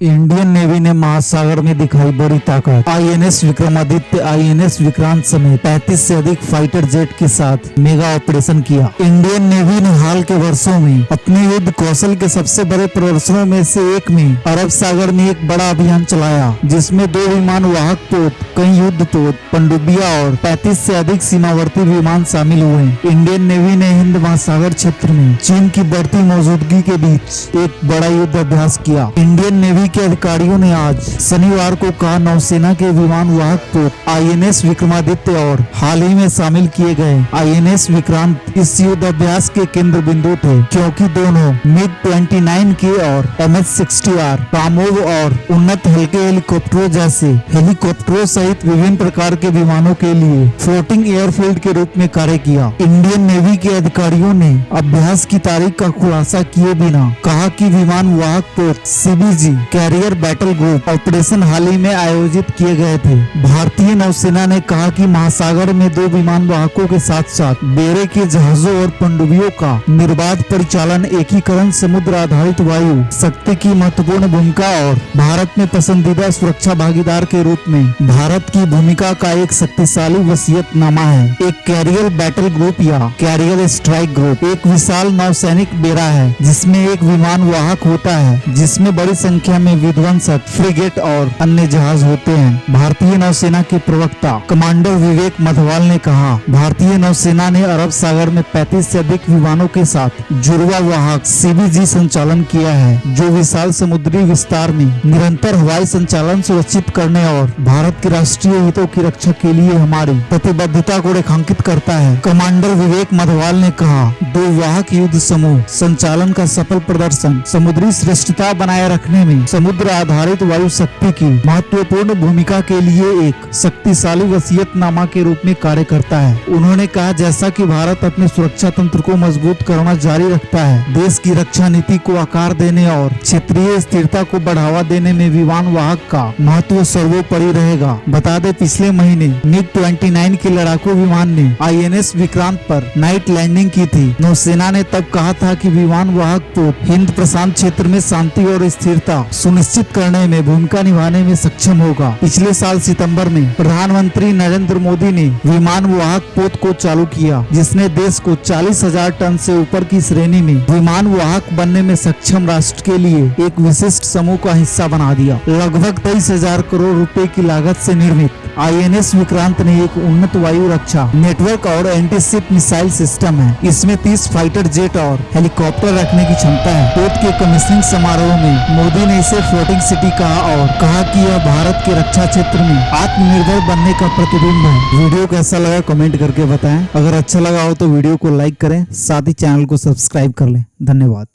Indian navy ने महासागर में दिखाई बड़ी ताकत। आईएनएस विक्रमादित्य, आईएनएस विक्रांत समेत 35 से अधिक फाइटर जेट के साथ मेगा ऑपरेशन किया। इंडियन नेवी ने हाल के वर्षों में अपने युद्ध कौशल के सबसे बड़े प्रदर्शनों में से एक में अरब सागर में एक बड़ा अभियान चलाया, जिसमें 2 विमान वाहक पोत, कई युद्ध पोत, पनडुब्बियां और 35 से अधिक सीमावर्ती विमान शामिल हुए। इंडियन नेवी ने हिंद महासागर क्षेत्र में चीन की बढ़ती मौजूदगी के बीच एक बड़ा युद्ध अभ्यास किया। इंडियन नेवी के अधिकारियों ने आज शनिवार को कहा नौसेना के विमान वाहक पोत आईएनएस विक्रमादित्य और हाल ही में शामिल किए गए आईएनएस विक्रांत इस युद्ध अभ्यास के केंद्र बिंदु थे, क्योंकि दोनों MiG-29 के और MH-60R कामोव और उन्नत हल्के हेलीकॉप्टरों जैसे हेलीकॉप्टरों सहित विभिन्न प्रकार के विमानों के लिए फ्लोटिंग एयरफील्ड के रूप में कार्य किया। इंडियन नेवी के अधिकारियों ने अभ्यास की तारीख का खुलासा किए बिना कहा कि विमान वाहक पोत CBG carrier battle group operation हाल ही में आयोजित किए गए थे। भारतीय नौसेना ने कहा कि महासागर में 2 विमान वाहकों के साथ साथ बेड़े के जहाजों और पनडुब्बियों का निर्बाध परिचालन, एकीकरण, समुद्र आधारित वायु शक्ति की महत्वपूर्ण भूमिका और भारत में पसंदीदा सुरक्षा भागीदार के रूप में भारत की भूमिका का एक शक्तिशाली वसीयतनामा है। एक कैरियर बैटल ग्रुप या कैरियर स्ट्राइक ग्रुप एक विशाल नौसैनिक बेड़ा है, जिसमें एक विमान वाहक होता है, जिसमें बड़ी संख्या में विध्वंसक, फ्रिगेट और अन्य जहाज होते हैं। भारतीय नौसेना के प्रवक्ता कमांडर विवेक मधवाल ने कहा, भारतीय नौसेना ने अरब सागर में 35 से अधिक विमानों के साथ जुड़वा वाहक CBG संचालन किया है, जो विशाल समुद्री विस्तार में निरंतर हवाई संचालन सुरक्षित करने और भारत के राष्ट्रीय हितों की रक्षा के लिए हमारी प्रतिबद्धता को रेखांकित करता है। कमांडर विवेक मधवाल ने कहा, 2 वाहक युद्ध समूह संचालन का सफल प्रदर्शन समुद्री श्रेष्ठता बनाए रखने में समुद्र आधारित वायु शक्ति की महत्वपूर्ण भूमिका के लिए एक शक्तिशाली वसीयतनामा के रूप में कार्य करता है। उन्होंने कहा, जैसा कि भारत अपने सुरक्षा तंत्र को मजबूत करना जारी रखता है, देश की रक्षा नीति को आकार देने और क्षेत्रीय स्थिरता को बढ़ावा देने में विमान वाहक का महत्व सर्वोपरि रहेगा। बता दें, पिछले महीने MiG-29 के लड़ाकू विमान ने आईएनएस विक्रांत पर नाइट लैंडिंग की थी। नौसेना ने तब कहा था कि विमान वाहक पोत हिंद प्रशांत क्षेत्र में शांति और स्थिरता सुनिश्चित करने में भूमिका निभाने में सक्षम होगा। पिछले साल सितंबर में प्रधानमंत्री नरेंद्र मोदी ने विमान वाहक पोत को चालू किया, जिसने देश को 40,000 टन से ऊपर की श्रेणी में विमान वाहक बनने में सक्षम राष्ट्र के लिए एक विशिष्ट समूह का हिस्सा बना दिया। लगभग 23,000 करोड़ रुपए की लागत से निर्मित आईएनएस विक्रांत ने एक उन्नत वायु रक्षा नेटवर्क और एंटी शिप मिसाइल सिस्टम है। इसमें 30 फाइटर जेट और हेलीकॉप्टर रखने की क्षमता है। पोत के कमीशनिंग समारोह में मोदी ने इसे फ्लोटिंग सिटी कहा और कहा कि यह भारत के रक्षा क्षेत्र में आत्मनिर्भर बनने का प्रतिबिंब है। वीडियो कैसा लगा कमेंट करके बताएं। अगर अच्छा लगा हो तो वीडियो को लाइक करें, साथ ही चैनल को सब्सक्राइब कर लें। धन्यवाद।